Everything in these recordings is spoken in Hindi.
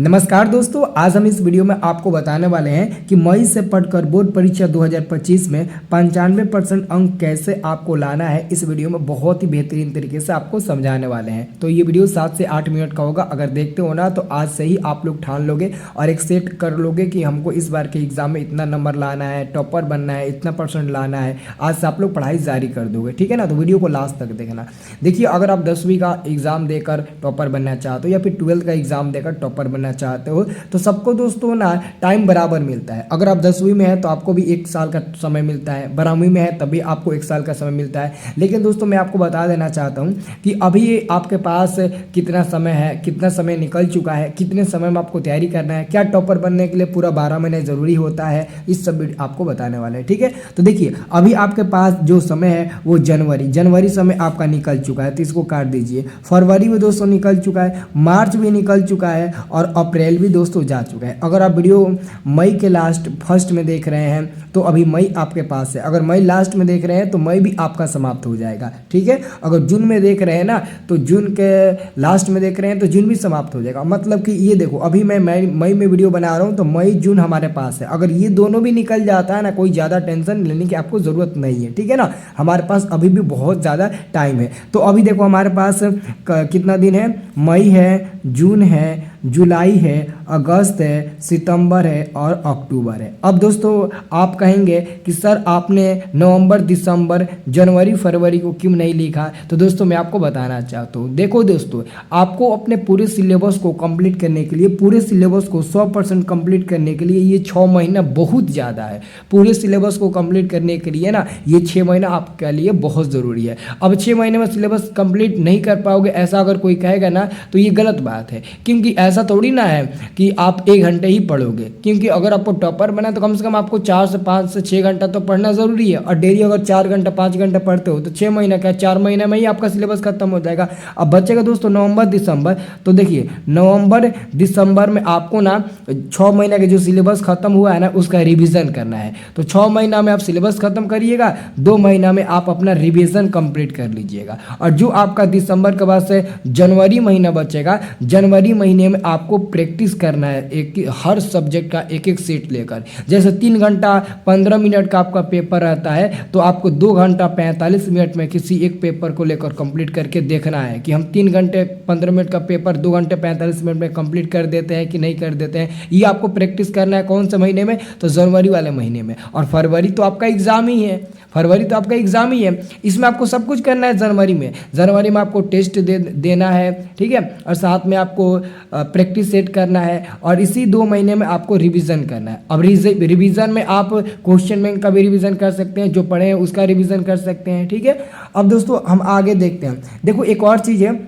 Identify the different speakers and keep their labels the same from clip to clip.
Speaker 1: नमस्कार दोस्तों, आज हम इस वीडियो में आपको बताने वाले हैं कि मई से पढ़कर बोर्ड परीक्षा 2025 में 95% अंक कैसे आपको लाना है। इस वीडियो में बहुत ही बेहतरीन तरीके से आपको समझाने वाले हैं। तो ये वीडियो 7 से 8 मिनट का होगा। अगर देखते हो ना तो आज से ही आप लोग ठान लोगे और एक सेट कर लोगे कि हमको इस बार के एग्जाम में इतना नंबर लाना है, टॉपर बनना है, इतना % लाना है। आज से आप लोग पढ़ाई जारी कर दोगे, ठीक है ना। तो वीडियो को लास्ट तक देखना। देखिए, अगर आप 10वीं का एग्जाम देकर टॉपर बनना चाहते हो या फिर 12th का एग्जाम देकर टॉपर बनना चाहते हो तो सबको दोस्तों ना टाइम बराबर मिलता है। अगर आप 10वीं में है तो आपको भी 1 साल का समय मिलता है, 12वीं में है तभी आपको 1 साल का समय मिलता है। लेकिन दोस्तों मैं आपको बता देना चाहता हूं कि अभी आपके पास कितना समय है, कितना समय निकल चुका है, कितने समय में आपको तैयारी करना है, क्या टॉपर बनने के लिए पूरा 12 महीने जरूरी होता है, इस सब आपको बताने वाले हैं, ठीक है। तो देखिए, अभी आपके पास जो समय है वो जनवरी समय आपका निकल चुका है तो इसको काट दीजिए। फरवरी में दोस्तों निकल चुका है, मार्च भी निकल चुका है और अप्रैल भी दोस्तों जा चुका है। अगर आप वीडियो मई के लास्ट फर्स्ट में देख रहे हैं तो अभी मई आपके पास है। अगर मई लास्ट में देख रहे हैं तो मई भी आपका समाप्त हो जाएगा, ठीक है। अगर जून में देख रहे हैं ना तो जून के लास्ट में देख रहे हैं तो जून भी समाप्त हो जाएगा। मतलब कि ये देखो, अभी मैं मई में वीडियो बना रहा हूँ तो मई जून हमारे पास है। अगर ये दोनों भी निकल जाता है ना, कोई ज़्यादा टेंशन लेने की आपको ज़रूरत नहीं है, ठीक है ना। हमारे पास अभी भी बहुत ज़्यादा टाइम है। तो अभी देखो हमारे पास कितना दिन है, मई है, जून है, जुलाई है, अगस्त है, सितंबर है और अक्टूबर है। अब दोस्तों आप कहेंगे कि सर आपने नवंबर, दिसंबर, जनवरी, फरवरी को क्यों नहीं लिखा। तो दोस्तों मैं आपको बताना चाहता हूँ, देखो दोस्तों, आपको अपने पूरे सिलेबस को कंप्लीट करने के लिए, पूरे सिलेबस को 100% कंप्लीट करने के लिए ये 6 महीना बहुत ज़्यादा है। पूरे सिलेबस को कंप्लीट करने के लिए ना ये 6 महीना आपके लिए बहुत ज़रूरी है। अब 6 महीने में सिलेबस कंप्लीट नहीं कर पाओगे ऐसा अगर कोई कहेगा ना तो ये गलत बात है। क्योंकि ऐसा थोड़ी ना है कि आप 1 घंटे ही पढ़ोगे। क्योंकि अगर आपको टॉपर बना तो कम से कम आपको 4 से 5 से 6 घंटा तो पढ़ना ज़रूरी है। और डेली अगर 4 घंटा 5 घंटा पढ़ते हो तो 6 महीना क्या, 4 महीने में ही आपका सिलेबस खत्म हो जाएगा। अब बचेगा दोस्तों नवंबर, दिसंबर। तो देखिए, नवंबर दिसंबर में आपको ना 6 महीने के जो सिलेबस खत्म हुआ है ना उसका रिविज़न करना है। तो 6 महीना में आप सिलेबस खत्म करिएगा, 2 महीना में आप अपना रिविज़न कंप्लीट कर लीजिएगा। और जो आपका दिसंबर के बाद से जनवरी महीना बचेगा, जनवरी महीने में आपको प्रैक्टिस करना है एक हर सब्जेक्ट का एक एक सेट लेकर। जैसे 3 घंटा 15 मिनट का आपका पेपर रहता है तो आपको 2 घंटा 45 मिनट में किसी एक पेपर को लेकर कंप्लीट करके देखना है कि हम 3 घंटे 15 मिनट का पेपर 2 घंटे 45 मिनट में कंप्लीट कर देते हैं कि नहीं कर देते हैं। ये आपको प्रैक्टिस करना है कौन से महीने में, तो जनवरी वाले महीने में। और फरवरी तो आपका एग्ज़ाम ही है, फरवरी तो आपका एग्ज़ाम ही है। इसमें आपको सब कुछ करना है जनवरी में आपको टेस्ट देना है, ठीक है। और साथ में आपको प्रैक्टिस सेट करना है और इसी 2 महीने में आपको रिवीजन करना है। अब रिवीजन में आप क्वेश्चन बैंक का भी रिवीजन कर सकते हैं, जो पढ़े हैं उसका रिवीजन कर सकते हैं, ठीक है। अब दोस्तों हम आगे देखते हैं। देखो एक और चीज़ है,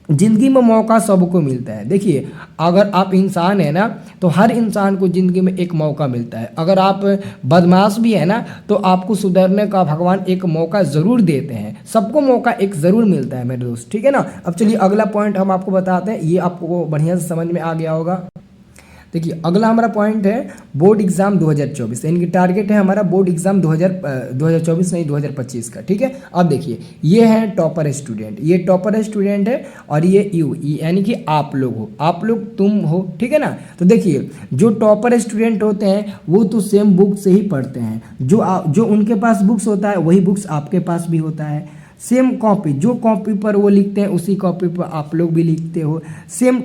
Speaker 1: ज़िंदगी में मौका सबको मिलता है। देखिए, अगर आप इंसान है ना तो हर इंसान को ज़िंदगी में एक मौका मिलता है। अगर आप बदमाश भी है ना तो आपको सुधरने का भगवान एक मौका ज़रूर देते हैं। सबको मौका एक ज़रूर मिलता है मेरे दोस्त, ठीक है ना। अब चलिए अगला पॉइंट हम आपको बताते हैं, ये आपको बढ़िया से समझ में आ गया होगा। देखिए अगला हमारा पॉइंट है बोर्ड एग्जाम 2024, यानी कि टारगेट है हमारा बोर्ड एग्जाम 2024 नहीं 2025 का, ठीक है। अब देखिए, ये है टॉपर स्टूडेंट, ये टॉपर स्टूडेंट है और ये यू यानी कि आप लोग हो, आप लोग तुम हो, ठीक है ना। तो देखिए, जो टॉपर स्टूडेंट होते हैं वो तो सेम बुक से ही पढ़ते हैं। जो उनके पास बुक्स होता है वही बुक्स आपके पास भी होता है। सेम कॉपी, जो कॉपी पर वो लिखते हैं उसी कॉपी पर आप लोग भी लिखते हो। सेम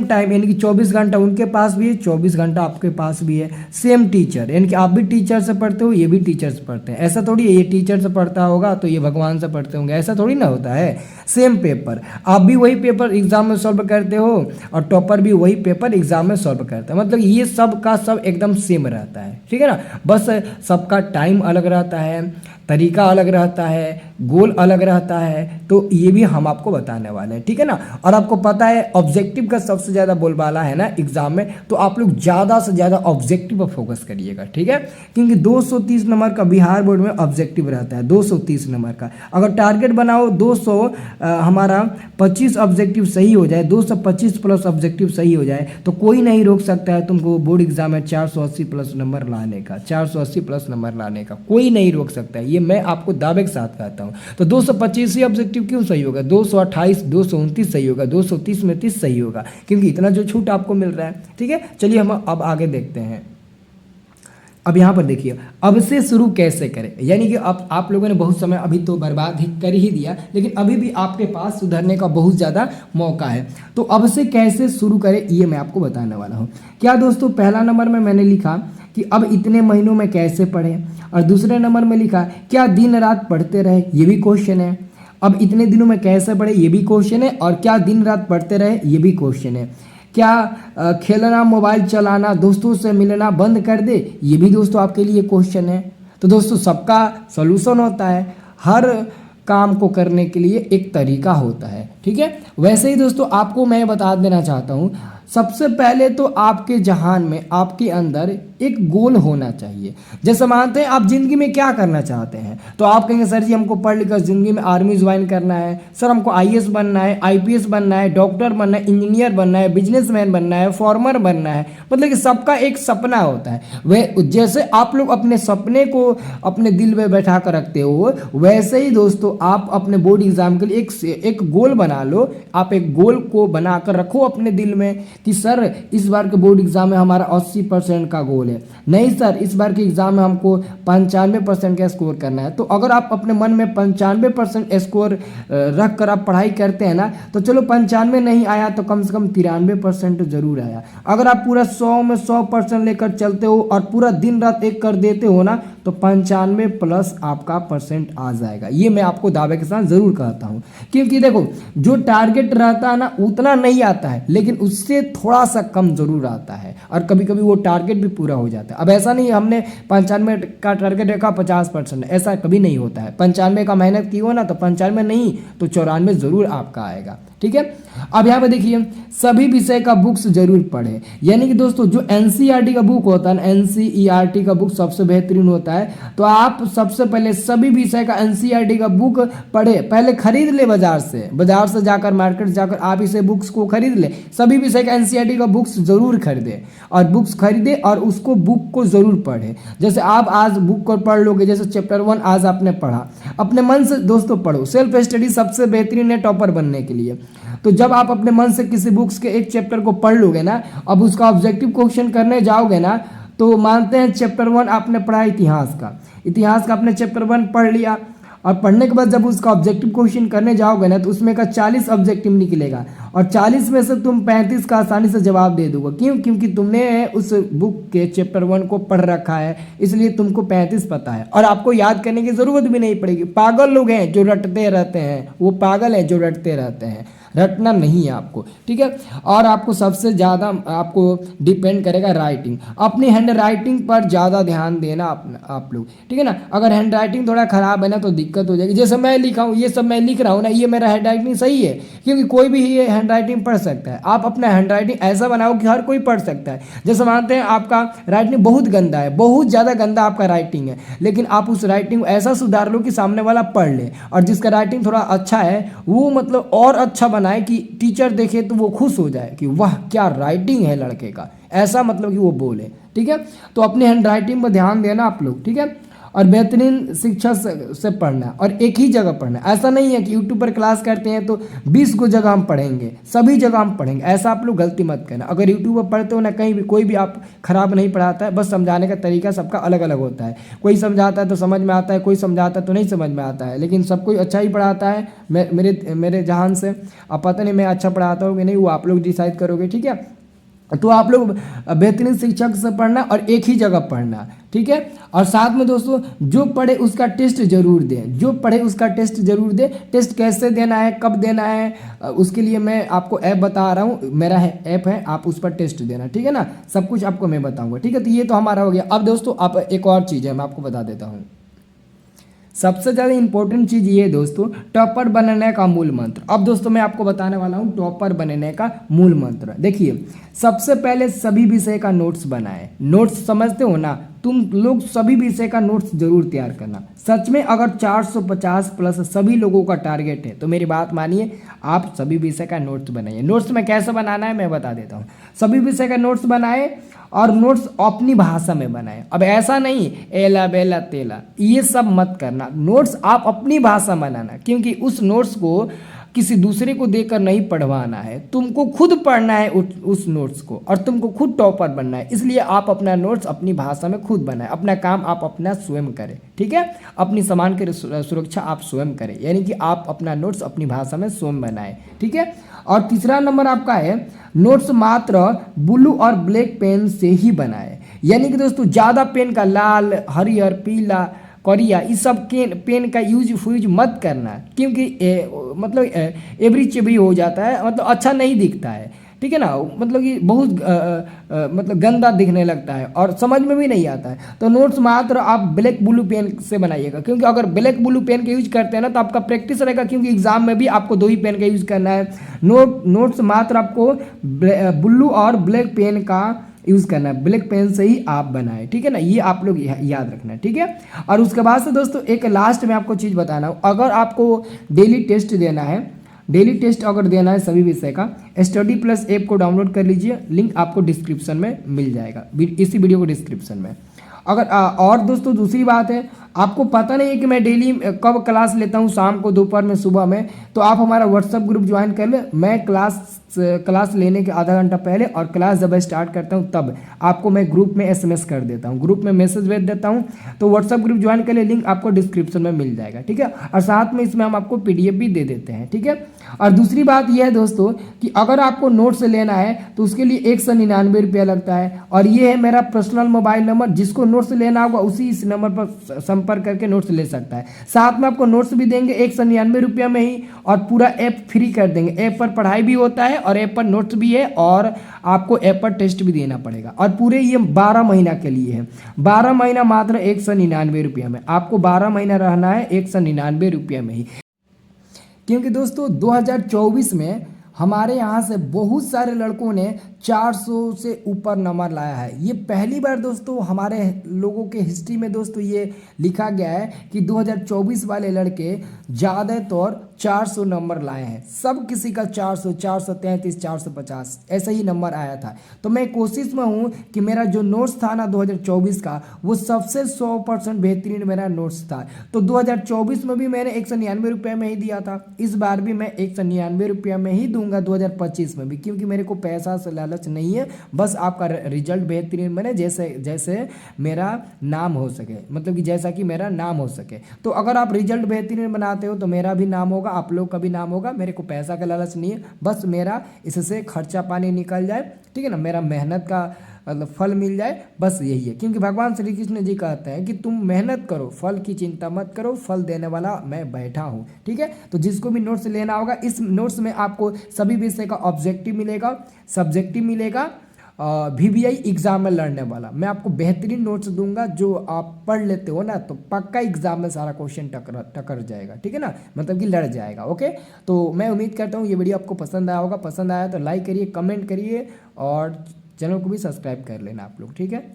Speaker 1: टाइम, यानी कि 24 घंटा उनके पास भी है, 24 घंटा आपके पास भी है। सेम टीचर, यानी कि आप भी टीचर से पढ़ते हो, ये भी टीचर से पढ़ते हैं। ऐसा थोड़ी है ये टीचर से पढ़ता होगा तो ये भगवान से पढ़ते होंगे, ऐसा थोड़ी ना होता है। सेम पेपर, आप भी वही पेपर एग्जाम में सॉल्व करते हो और टॉपर भी वही पेपर एग्जाम में सॉल्व करता है। मतलब ये सब का सब एकदम सेम रहता है, ठीक है ना। बस सबका टाइम अलग रहता है, तरीका अलग रहता है, गोल अलग रहता है। तो ये भी हम आपको बताने वाले हैं, ठीक है ना। और आपको पता है ऑब्जेक्टिव का सबसे ज़्यादा बोलबाला है ना एग्जाम में, तो आप लोग ज़्यादा से ज़्यादा ऑब्जेक्टिव पर फोकस करिएगा, ठीक है। क्योंकि 230 नंबर का बिहार बोर्ड में ऑब्जेक्टिव रहता है, 230 नंबर का। अगर टारगेट बनाओ 200 हमारा 25 ऑब्जेक्टिव सही हो जाए, 225 प्लस ऑब्जेक्टिव सही हो जाए तो कोई नहीं रोक सकता है तुमको बोर्ड एग्जाम में 480 प्लस नंबर लाने का, 480 प्लस नंबर लाने का कोई नहीं रोक सकता है। ये ये मैं आपको दावे के साथ कहता हूँ। तो 225 ही ऑब्जेक्टिव क्यों सही होगा, 228 229 सही होगा, 230 में 30 सही होगा, क्योंकि इतना जो छूट आपको मिल रहा है। ठीक है, चलिए हम अब आगे देखते हैं। अब यहाँ पर देखिए, अब से शुरू कैसे करें, यानी कि अब आप लोगों ने बहुत समय अभी तो बर्बाद ही कर ही दिया, लेकिन अभी भी आपके पास सुधरने का बहुत ज़्यादा मौका है। तो अब से कैसे शुरू करें ये मैं आपको बताने वाला हूँ। क्या दोस्तों, पहला नंबर में मैंने लिखा कि अब इतने महीनों में कैसे पढ़ें, और दूसरे नंबर में लिखा क्या दिन रात पढ़ते रहे, ये भी क्वेश्चन है। अब इतने दिनों में कैसे पढ़े, ये भी क्वेश्चन है, और क्या दिन रात पढ़ते रहे, ये भी क्वेश्चन है। क्या खेलना, मोबाइल चलाना, दोस्तों से मिलना बंद कर दे, ये भी दोस्तों आपके लिए क्वेश्चन है। तो दोस्तों सबका सॉल्यूशन होता है, हर काम को करने के लिए एक तरीका होता है। ठीक है, वैसे ही दोस्तों आपको मैं बता देना चाहता हूँ, सबसे पहले तो आपके जहान में, आपके अंदर एक गोल होना चाहिए। जैसे मानते हैं आप जिंदगी में क्या करना चाहते हैं, तो आप कहेंगे सर जी हमको पढ़ लिखकर जिंदगी में आर्मी ज्वाइन करना है, सर हमको आईएएस बनना है, आईपीएस बनना है, डॉक्टर बनना है, इंजीनियर बनना है, बिजनेसमैन बनना है, फार्मर बनना है। मतलब कि सबका एक सपना होता है। वह जैसे आप लोग अपने सपने को अपने दिल में बैठा कर रखते हो, वैसे ही दोस्तों आप अपने बोर्ड एग्जाम के लिए एक गोल बना लो। आप एक गोल को बनाकर रखो अपने दिल में कि सर इस बार के बोर्ड एग्जाम में हमारा 80% का गोल है, नहीं सर इस बार के एग्जाम में हमको 95% का स्कोर करना है। तो अगर आप अपने मन में 95% स्कोर रख कर आप पढ़ाई करते हैं ना, तो चलो 95 नहीं आया तो कम से कम 93% जरूर आया। अगर आप पूरा 100 में 100% लेकर चलते हो और पूरा दिन रात एक कर देते हो ना, तो 95+ आपका परसेंट आ जाएगा। ये मैं आपको दावे के साथ जरूर कहता हूँ, क्योंकि देखो जो टारगेट रहता है ना उतना नहीं आता है, लेकिन उससे थोड़ा सा कम जरूर आता है, और कभी कभी वो टारगेट भी पूरा हो जाता है। अब ऐसा नहीं हमने 95 का टारगेट रखा 50%, ऐसा कभी नहीं होता है। 95 का मेहनत की हो ना तो 95 नहीं तो 94 जरूर आपका आएगा। ठीक है, अब यहाँ पे देखिए सभी विषय का बुक्स जरूर पढ़े, यानी कि दोस्तों जो एनसीईआरटी का बुक होता है ना, एनसीईआरटी का बुक सबसे बेहतरीन होता है। तो आप सबसे पहले सभी विषय का एनसीईआरटी का बुक पढ़े, पहले खरीद ले बाजार से जाकर मार्केट जाकर आप इसे बुक्स को खरीद ले, सभी विषय का एनसीईआरटी का बुक्स जरूर खरीदे, और बुक्स खरीदे और उसको बुक को जरूर पढ़े। जैसे आप आज बुक को पढ़ लोगे, जैसे चैप्टर 1 आज आपने पढ़ा, अपने मन से दोस्तों पढ़ो। सेल्फ स्टडी सबसे बेहतरीन है टॉपर बनने के लिए। तो जब आप अपने मन से किसी बुक्स के एक चैप्टर को पढ़ लोगे ना, अब उसका ऑब्जेक्टिव क्वेश्चन करने जाओगे ना, तो मानते हैं चैप्टर 1 आपने पढ़ा इतिहास का आपने चैप्टर 1 पढ़ लिया, और पढ़ने के बाद जब उसका ऑब्जेक्टिव क्वेश्चन करने जाओगे ना, तो उसमें का 40 ऑब्जेक्टिव निकलेगा, और 40 में से तुम 35 का आसानी से जवाब दे दोगे। क्यों? क्योंकि तुमने उस बुक के चैप्टर 1 को पढ़ रखा है, इसलिए तुमको 35 पता है, और आपको याद करने की जरूरत भी नहीं पड़ेगी। पागल लोग हैं जो रटते रहते हैं, वो पागल हैं जो रटते रहते हैं, रटना नहीं है आपको। ठीक है, और आपको सबसे ज़्यादा आपको डिपेंड करेगा राइटिंग, अपनी हैंड राइटिंग पर ज़्यादा ध्यान देना आप लोग। ठीक है ना, अगर हैंड राइटिंग थोड़ा ख़राब है ना तो दिक्कत हो जाएगी। जैसे मैं लिखा हूँ, ये सब मैं लिख रहा हूँ ना, ये मेरा हैंड राइटिंग सही है, क्योंकि कोई भी ये हैंड राइटिंग पढ़ सकता है। आप अपना हैंड राइटिंग ऐसा बनाओ कि हर कोई पढ़ सकता है। जैसे मानते हैं आपका राइटिंग बहुत गंदा है, बहुत ज़्यादा गंदा आपका राइटिंग है, लेकिन आप उस राइटिंग को ऐसा सुधार लो कि सामने वाला पढ़ ले, और जिसका राइटिंग थोड़ा अच्छा है वो मतलब और अच्छा बनाए कि टीचर देखे तो वो खुश हो जाए कि वाह क्या राइटिंग है लड़के का, ऐसा मतलब कि वो बोले। ठीक है, तो अपने हैंड राइटिंग पर ध्यान देना आप लोग। ठीक है, और बेहतरीन शिक्षा से पढ़ना, और एक ही जगह पढ़ना। ऐसा नहीं है कि यूट्यूब पर क्लास करते हैं तो 20 को जगह हम पढ़ेंगे, सभी जगह हम पढ़ेंगे, ऐसा आप लोग गलती मत करना। अगर यूट्यूब पर पढ़ते हो ना, कहीं भी कोई भी आप खराब नहीं पढ़ाता है, बस समझाने का तरीका सबका अलग अलग होता है। कोई समझाता है तो समझ में आता है, कोई समझाता है तो नहीं समझ में आता है, लेकिन सब कोई अच्छा ही पढ़ाता है मेरे जहान से। अब पता नहीं मैं अच्छा पढ़ाता हूँ कि नहीं, वो आप लोग डिसाइड करोगे। ठीक है, तो आप लोग बेहतरीन शिक्षक से पढ़ना और एक ही जगह पढ़ना। ठीक है, और साथ में दोस्तों जो पढ़े उसका टेस्ट जरूर दें, जो पढ़े उसका टेस्ट जरूर दें। टेस्ट कैसे देना है, कब देना है, उसके लिए मैं आपको ऐप बता रहा हूँ, मेरा ऐप है, आप उस पर टेस्ट देना। ठीक है ना, सब कुछ आपको मैं बताऊँगा। ठीक है, तो ये तो हमारा हो गया। अब दोस्तों आप एक और चीज़ है मैं आपको बता देता हूँ। सबसे ज़्यादा इंपॉर्टेंट चीज़ ये है दोस्तों, टॉपर बनने का मूल मंत्र। अब दोस्तों मैं आपको बताने वाला हूँ टॉपर बनने का मूल मंत्र। देखिए, सबसे पहले सभी विषय का नोट्स बनाएं। नोट्स समझते हो ना, तुम लोग सभी विषय का नोट्स जरूर तैयार करना। सच में अगर 450 प्लस सभी लोगों का टारगेट है तो मेरी बात मानिए, आप सभी विषय का नोट्स बनाइए। नोट्स में कैसे बनाना है मैं बता देता हूँ। सभी विषय का नोट्स बनाए और नोट्स अपनी भाषा में बनाएं। अब ऐसा नहीं एला बेला तेला ये सब मत करना, नोट्स आप अपनी भाषा में बनाना, क्योंकि उस नोट्स को किसी दूसरे को देकर नहीं पढ़वाना है, तुमको खुद पढ़ना है उस नोट्स को, और तुमको खुद टॉपर बनना है। इसलिए आप अपना नोट्स अपनी भाषा में खुद बनाएं, अपना काम आप अपना स्वयं करें, ठीक है। अपनी सामान की सुरक्षा आप स्वयं करें, यानी कि आप अपना नोट्स अपनी भाषा में स्वयं बनाएं, ठीक है। और तीसरा नंबर आपका है नोट्स मात्र ब्लू और ब्लैक पेन से ही बनाए, यानी कि दोस्तों ज़्यादा पेन का लाल, हरियर, पीला, करिया इस सब के पेन का यूज मत करना, क्योंकि मतलब एवरी चेवरी हो जाता है, मतलब अच्छा नहीं दिखता है, ठीक है ना। मतलब कि बहुत मतलब गंदा दिखने लगता है और समझ में भी नहीं आता है। तो नोट्स मात्र आप ब्लैक ब्लू पेन से बनाइएगा, क्योंकि अगर ब्लैक ब्लू पेन का यूज करते हैं ना तो आपका प्रैक्टिस रहेगा, क्योंकि एग्जाम में भी आपको 2 ही पेन का यूज करना है। नोट्स मात्र आपको ब्लू और ब्लैक पेन का यूज़ करना है, ब्लैक पेन से ही आप बनाए, ठीक है ना। ये आप लोग याद रखना है, ठीक है। और उसके बाद से दोस्तों एक लास्ट में आपको चीज़ बताना, अगर आपको डेली टेस्ट देना है, डेली टेस्ट अगर देना है सभी विषय का, स्टडी प्लस ऐप को डाउनलोड कर लीजिए, लिंक आपको डिस्क्रिप्शन में मिल जाएगा, इसी वीडियो को डिस्क्रिप्शन में। अगर और दोस्तों दूसरी बात है, आपको पता नहीं है कि मैं डेली कब क्लास लेता हूँ, शाम को, दोपहर में, सुबह में, तो आप हमारा व्हाट्सअप ग्रुप ज्वाइन कर ले। मैं क्लास लेने के आधा घंटा पहले और क्लास जब स्टार्ट करता हूँ तब आपको मैं ग्रुप में SMS कर देता हूँ, ग्रुप में मैसेज भेज देता हूँ। तो व्हाट्सअप ग्रुप ज्वाइन कर ले, लिंक आपको डिस्क्रिप्शन में मिल जाएगा, ठीक है। और साथ में इसमें हम आपको PDF भी दे देते हैं, ठीक है। और दूसरी बात यह है दोस्तों कि अगर आपको नोट्स लेना है तो उसके लिए 199 रुपया लगता है, और ये है मेरा पर्सनल मोबाइल नंबर, जिसको नोट्स लेना होगा उसी इस नंबर पर संपर्क करके नोट्स ले सकता है। साथ में आपको नोट्स भी देंगे 199 रुपया में ही, और पूरा ऐप फ्री कर देंगे। ऐप पर पढ़ाई भी होता है और ऐप पर नोट्स भी है, और आपको ऐप पर टेस्ट भी देना पड़ेगा, और पूरे ये 12 महीना के लिए है। 12 महीना मात्र 199 रुपया में, आपको 12 महीना रहना है 199 रुपया में ही। क्योंकि दोस्तों 2024 में हमारे यहाँ से बहुत सारे लड़कों ने 400 से ऊपर नंबर लाया है। ये पहली बार दोस्तों हमारे लोगों के हिस्ट्री में दोस्तों ये लिखा गया है कि 2024 वाले लड़के ज़्यादातर 400 नंबर लाए हैं। सब किसी का 400, 433, 450 ऐसा ही नंबर आया था। तो मैं कोशिश में हूँ कि मेरा जो नोट्स था ना 2024 का, वो सबसे 100% बेहतरीन मेरा नोट्स था। तो 2024 में भी मैंने 199 रुपये में ही दिया था, इस बार भी मैं 199 रुपये में ही दूंगा 2025 में भी, क्योंकि मेरे को पैसा से लालच नहीं है। बस आपका रिजल्ट बेहतरीन बने, जैसे मेरा नाम हो सके, मतलब कि जैसा कि मेरा नाम हो सके। तो अगर आप रिजल्ट बेहतरीन बनाते हो तो मेरा भी नाम होगा, आप लोग का भी नाम होगा। मेरे को पैसा का लालच नहीं है, बस मेरा इससे खर्चा पानी निकल जाए, ठीक है ना, मेरा मेहनत का मतलब फल मिल जाए, बस यही है। क्योंकि भगवान श्री कृष्ण जी कहते हैं कि तुम मेहनत करो, फल की चिंता मत करो, फल देने वाला मैं बैठा हूँ, ठीक है। तो जिसको भी नोट्स लेना होगा, इस नोट्स में आपको सभी विषय का ऑब्जेक्टिव मिलेगा, सब्जेक्टिव मिलेगा, VBI एग्जाम में लड़ने वाला। मैं आपको बेहतरीन नोट्स दूंगा, जो आप पढ़ लेते हो ना तो पक्का एग्जाम में सारा क्वेश्चन टकर जाएगा, ठीक है ना, मतलब कि लड़ जाएगा। ओके, तो मैं उम्मीद करता हूँ ये वीडियो आपको पसंद आया होगा। पसंद आया तो लाइक करिए, कमेंट करिए, और चैनल को भी सब्सक्राइब कर लेना आप लोग, ठीक है।